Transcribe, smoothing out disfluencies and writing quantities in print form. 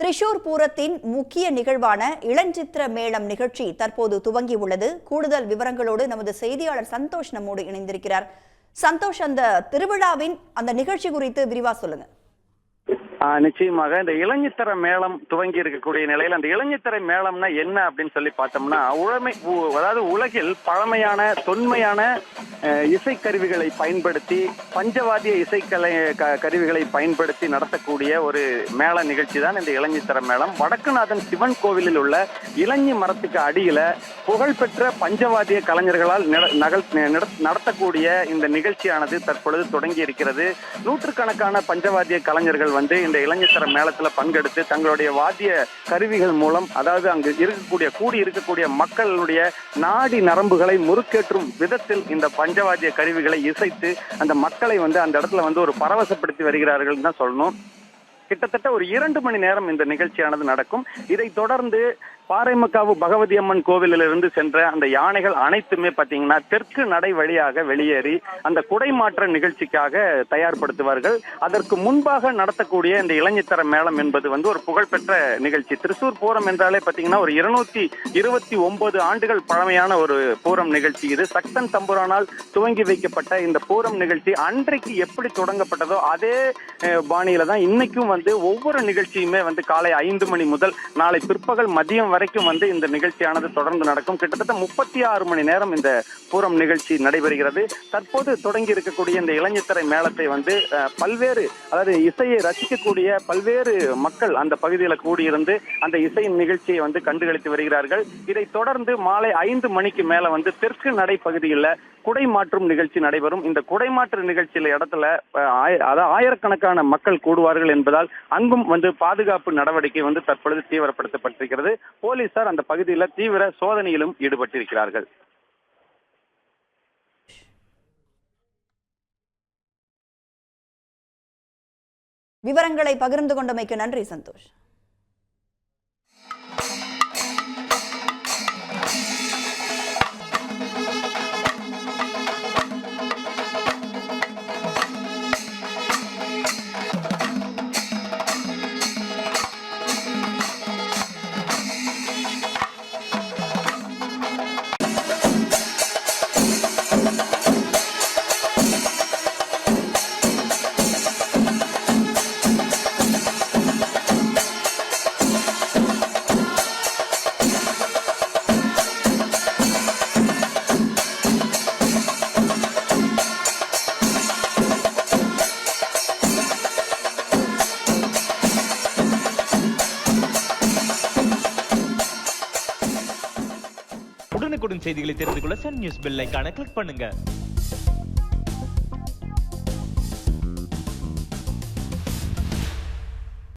திரிஷூர் பூரத்தின் முக்கிய நிகழ்வான இளஞ்சித்திர மேளம் நிகழ்ச்சி தற்போது துவங்கியுள்ளது. கூடுதல் விவரங்களோடு நமது செய்தியாளர் சந்தோஷ் நம்மோடு இணைந்திருக்கிறார். சந்தோஷ், அந்த திருவிழாவின் அந்த நிகழ்ச்சி குறித்து விரிவா சொல்லுங்க. நிச்சயமாக இந்த இளஞ்சித்திர மேளம் துவங்கி இருக்கக்கூடிய நிலையில் அந்த இளஞ்சித்திர மேளம்னா என்ன அப்படின்னு சொல்லி பார்த்தோம்னா, அதாவது உலகில் பழமையான தொன்மையான இசைக்கருவிகளை பயன்படுத்தி பஞ்சவாத்திய இசைக்கலை கருவிகளை பயன்படுத்தி நடத்தக்கூடிய ஒரு மேள நிகழ்ச்சி தான் இந்த இளஞ்சித்திர மேளம். வடக்குநாதன் சிவன் கோவிலில் உள்ள இளஞ்சி மரத்துக்கு அடியில புகழ்பெற்ற பஞ்சவாத்திய கலைஞர்களால் நடத்தக்கூடிய இந்த நிகழ்ச்சியானது தற்பொழுது தொடங்கி இருக்கிறது. நூற்றுக்கணக்கான பஞ்சவாத்திய கலைஞர்கள் இந்த இளஞ்சித்திர மேளத்துல பங்கெடுத்து தங்களுடைய வாத்திய கருவிகள் மூலம், அதாவது அங்கு கூடி இருக்கக்கூடிய மக்களுடைய நாடி நரம்புகளை முறுக்கேற்றும் விதத்தில் இந்த பஞ்சவாத்திய கருவிகளை இசைத்து அந்த மக்களை அந்த இடத்துல ஒரு பரவசப்படுத்தி வருகிறார்கள் தான் சொல்லணும். கிட்டத்தட்ட ஒரு 2 மணி நேரம் இந்த நிகழ்ச்சியானது நடக்கும். இதை தொடர்ந்து பாறைமக்காவு பகவதி அம்மன் கோவிலிலிருந்து சென்ற அந்த யானைகள் அனைத்துமே பாத்தீங்கன்னா தெற்கு நடை வழியாக வெளியேறி அந்த குடைமாற்ற நிகழ்ச்சிக்காக தயார்படுத்துவார்கள். அதற்கு முன்பாக நடத்தக்கூடிய இந்த இளஞ்சித்திர மேளம் என்பது ஒரு புகழ்பெற்ற நிகழ்ச்சி. திரிசூர் பூரம் என்றாலே பாத்தீங்கன்னா ஒரு 229 ஆண்டுகள் பழமையான ஒரு பூரம் நிகழ்ச்சி. இது சக்தன் தம்புரானால் துவங்கி வைக்கப்பட்ட இந்த பூரம் நிகழ்ச்சி அன்றைக்கு எப்படி தொடங்கப்பட்டதோ அதே பாணியில தான் இன்னைக்கும் ஒவ்வொரு நிகழ்ச்சியுமே காலை 5 மணி முதல் நாளை பிற்பகல் மதியம் வரைக்கும் இந்த நிகழ்ச்சியானது தொடர்ந்து நடக்கும். கிட்டத்தட்ட 36 மணி நேரம் இந்த பூரம் நிகழ்ச்சி நடைபெறுகிறது. தற்போது தொடங்கி இருக்கக்கூடிய இந்த இளஞ்சித்திரை மேளத்தை பல்வேறு, அதாவது இசையை ரசிக்கக்கூடிய பல்வேறு மக்கள் அந்த பகுதியில் கூடியிருந்து அந்த இசையின் நிகழ்ச்சியை கண்டுகளித்து வருகிறார்கள். இதை தொடர்ந்து மாலை 5 மணிக்கு மேல தெற்கு நடை பகுதியில் குடைமாற்றும் நிகழ்ச்சி நடைபெறும். இந்த குடைமாற்று நிகழ்ச்சியில இடத்துல ஆயிரக்கணக்கான மக்கள் கூடுவார்கள் என்பதால் அங்கும் பாதுகாப்பு நடவடிக்கை தற்பொழுது தீவிரப்படுத்தப்பட்டிருக்கிறது. போலீசார் அந்த பகுதியில் தீவிர சோதனையிலும் ஈடுபட்டிருக்கிறார்கள். விவரங்களை பகிர்ந்து கொண்டமைக்கு நன்றி சந்தோஷ். உடனுக்குடன் செய்திகளை தெரிந்து கொள்ள சன் நியூஸ் பெல் ஐகானை கிளிக் பண்ணுங்க.